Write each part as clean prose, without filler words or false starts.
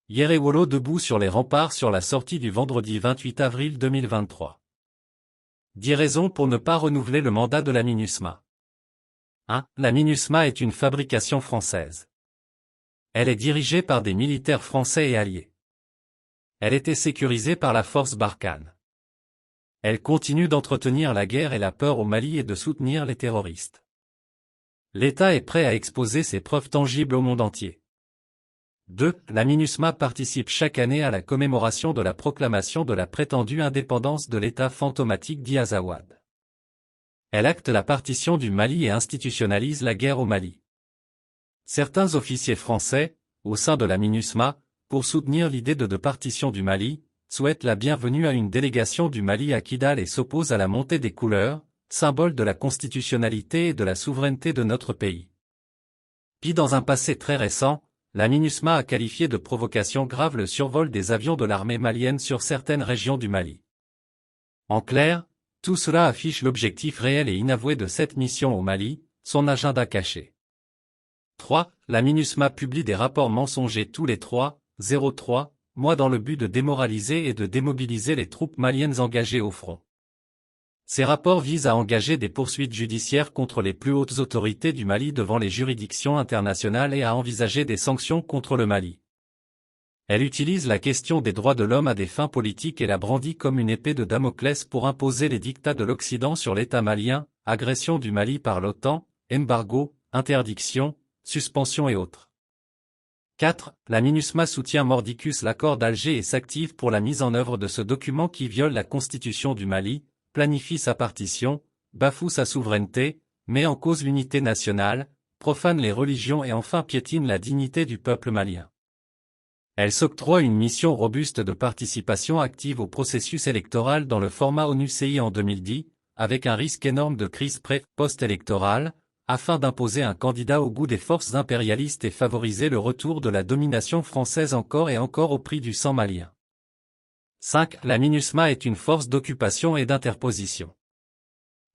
Yerewolo debout sur les remparts sur la sortie du vendredi 28 avril 2023. 10 raisons pour ne pas renouveler le mandat de la MINUSMA. 1. La MINUSMA est une fabrication française. Elle est dirigée par des militaires français et alliés. Elle était sécurisée par la force Barkhane. Elle continue d'entretenir la guerre et la peur au Mali et de soutenir les terroristes. L'État est prêt à exposer ses preuves tangibles au monde entier. 2. La MINUSMA participe chaque année à la commémoration de la proclamation de la prétendue indépendance de l'État fantomatique d'Azawad. Elle acte la partition du Mali et institutionnalise la guerre au Mali. Certains officiers français, au sein de la MINUSMA, pour soutenir l'idée de partition du Mali, souhaitent la bienvenue à une délégation du Mali à Kidal et s'opposent à la montée des couleurs, symbole de la constitutionnalité et de la souveraineté de notre pays. Puis dans un passé très récent, la MINUSMA a qualifié de provocation grave le survol des avions de l'armée malienne sur certaines régions du Mali. En clair, tout cela affiche l'objectif réel et inavoué de cette mission au Mali, son agenda caché. 3. La MINUSMA publie des rapports mensongers tous les 3,03 mois dans le but de démoraliser et de démobiliser les troupes maliennes engagées au front. Ces rapports visent à engager des poursuites judiciaires contre les plus hautes autorités du Mali devant les juridictions internationales et à envisager des sanctions contre le Mali. Elle utilise la question des droits de l'homme à des fins politiques et la brandit comme une épée de Damoclès pour imposer les dictats de l'Occident sur l'État malien, agression du Mali par l'OTAN, embargo, interdiction, suspension et autres. 4. La MINUSMA soutient mordicus l'accord d'Alger et s'active pour la mise en œuvre de ce document qui viole la constitution du Mali, planifie sa partition, bafoue sa souveraineté, met en cause l'unité nationale, profane les religions et enfin piétine la dignité du peuple malien. Elle s'octroie une mission robuste de participation active au processus électoral dans le format ONU-CI en 2010, avec un risque énorme de crise pré-post-électorale, afin d'imposer un candidat au goût des forces impérialistes et favoriser le retour de la domination française encore et encore au prix du sang malien. 5. La MINUSMA est une force d'occupation et d'interposition.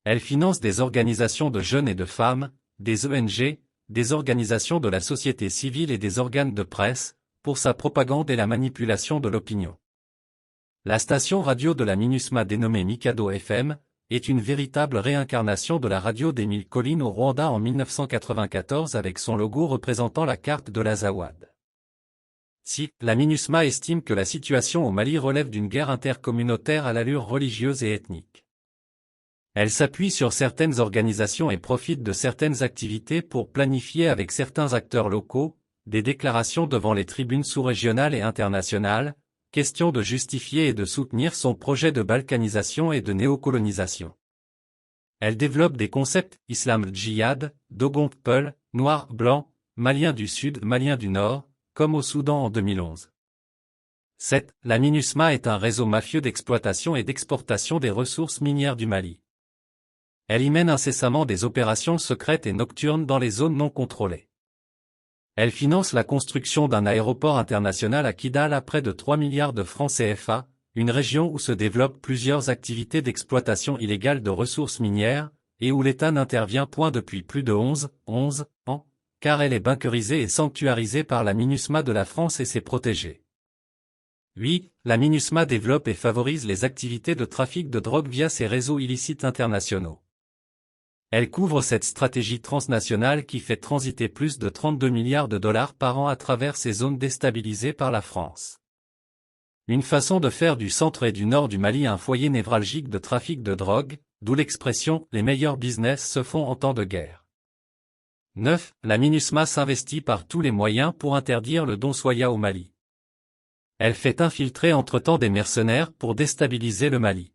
Elle finance des organisations de jeunes et de femmes, des ONG, des organisations de la société civile et des organes de presse, pour sa propagande et la manipulation de l'opinion. La station radio de la MINUSMA dénommée Mikado FM, est une véritable réincarnation de la radio des Mille Collines au Rwanda en 1994 avec son logo représentant la carte de l'Azawad. 6. La MINUSMA estime que la situation au Mali relève d'une guerre intercommunautaire à l'allure religieuse et ethnique. Elle s'appuie sur certaines organisations et profite de certaines activités pour planifier avec certains acteurs locaux, des déclarations devant les tribunes sous-régionales et internationales, question de justifier et de soutenir son projet de balkanisation et de néocolonisation. Elle développe des concepts islam djihad, Dogon Peul, noir, blanc, malien du sud, malien du nord, comme au Soudan en 2011. 7. La MINUSMA est un réseau mafieux d'exploitation et d'exportation des ressources minières du Mali. Elle y mène incessamment des opérations secrètes et nocturnes dans les zones non contrôlées. Elle finance la construction d'un aéroport international à Kidal à près de 3 milliards de francs CFA, une région où se développent plusieurs activités d'exploitation illégale de ressources minières, et où l'État n'intervient point depuis plus de 11 ans, car elle est bunkerisée et sanctuarisée par la MINUSMA de la France et ses protégés. 8. La MINUSMA développe et favorise les activités de trafic de drogue via ses réseaux illicites internationaux. Elle couvre cette stratégie transnationale qui fait transiter plus de 32 milliards de dollars par an à travers ces zones déstabilisées par la France. Une façon de faire du centre et du nord du Mali un foyer névralgique de trafic de drogue, d'où l'expression « les meilleurs business se font en temps de guerre ». 9. La MINUSMA s'investit par tous les moyens pour interdire le don soya au Mali. Elle fait infiltrer entre-temps des mercenaires pour déstabiliser le Mali.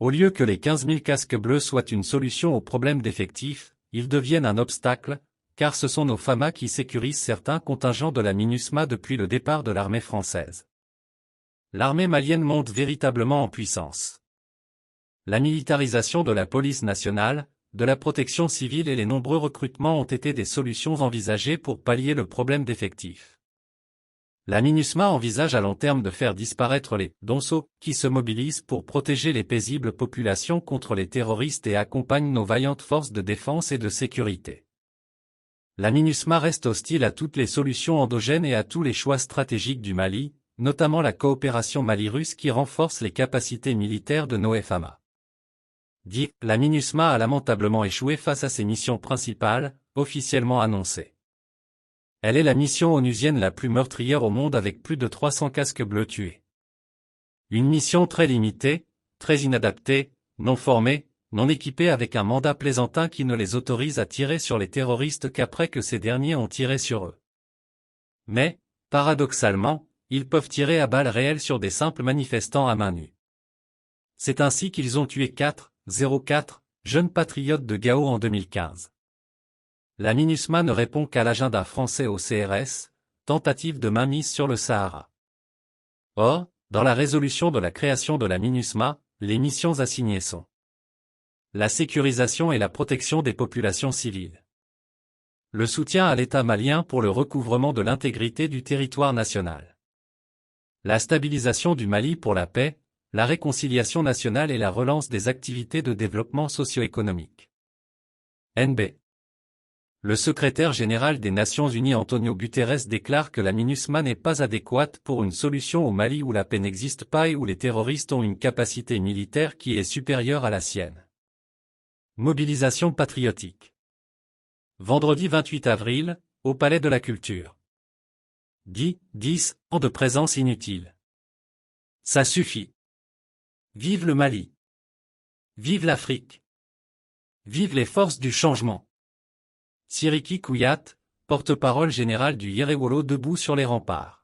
Au lieu que les 15 000 casques bleus soient une solution au problème d'effectifs, ils deviennent un obstacle, car ce sont nos FAMA qui sécurisent certains contingents de la MINUSMA depuis le départ de l'armée française. L'armée malienne monte véritablement en puissance. La militarisation de la police nationale, de la protection civile et les nombreux recrutements ont été des solutions envisagées pour pallier le problème d'effectifs. La MINUSMA envisage à long terme de faire disparaître les « donsos » qui se mobilisent pour protéger les paisibles populations contre les terroristes et accompagnent nos vaillantes forces de défense et de sécurité. La MINUSMA reste hostile à toutes les solutions endogènes et à tous les choix stratégiques du Mali, notamment la coopération Mali-Russe qui renforce les capacités militaires de nos FAMA. La MINUSMA a lamentablement échoué face à ses missions principales, officiellement annoncées. Elle est la mission onusienne la plus meurtrière au monde avec plus de 300 casques bleus tués. Une mission très limitée, très inadaptée, non formée, non équipés avec un mandat plaisantin qui ne les autorise à tirer sur les terroristes qu'après que ces derniers ont tiré sur eux. Mais, paradoxalement, ils peuvent tirer à balles réelles sur des simples manifestants à main nue. C'est ainsi qu'ils ont tué 4 jeunes patriotes de Gao en 2015. La MINUSMA ne répond qu'à l'agenda français au CRS, tentative de mainmise sur le Sahara. Or, dans la résolution de la création de la MINUSMA, les missions assignées sont la sécurisation et la protection des populations civiles. Le soutien à l'État malien pour le recouvrement de l'intégrité du territoire national. La stabilisation du Mali pour la paix, la réconciliation nationale et la relance des activités de développement socio-économique. NB. Le secrétaire général des Nations Unies Antonio Guterres déclare que la MINUSMA n'est pas adéquate pour une solution au Mali où la paix n'existe pas et où les terroristes ont une capacité militaire qui est supérieure à la sienne. Mobilisation patriotique. Vendredi 28 avril, au Palais de la Culture. 10 ans de présence inutile. Ça suffit. Vive le Mali. Vive l'Afrique. Vive les forces du changement. Siriki Kouyat, porte-parole général du Yéréwolo debout sur les remparts.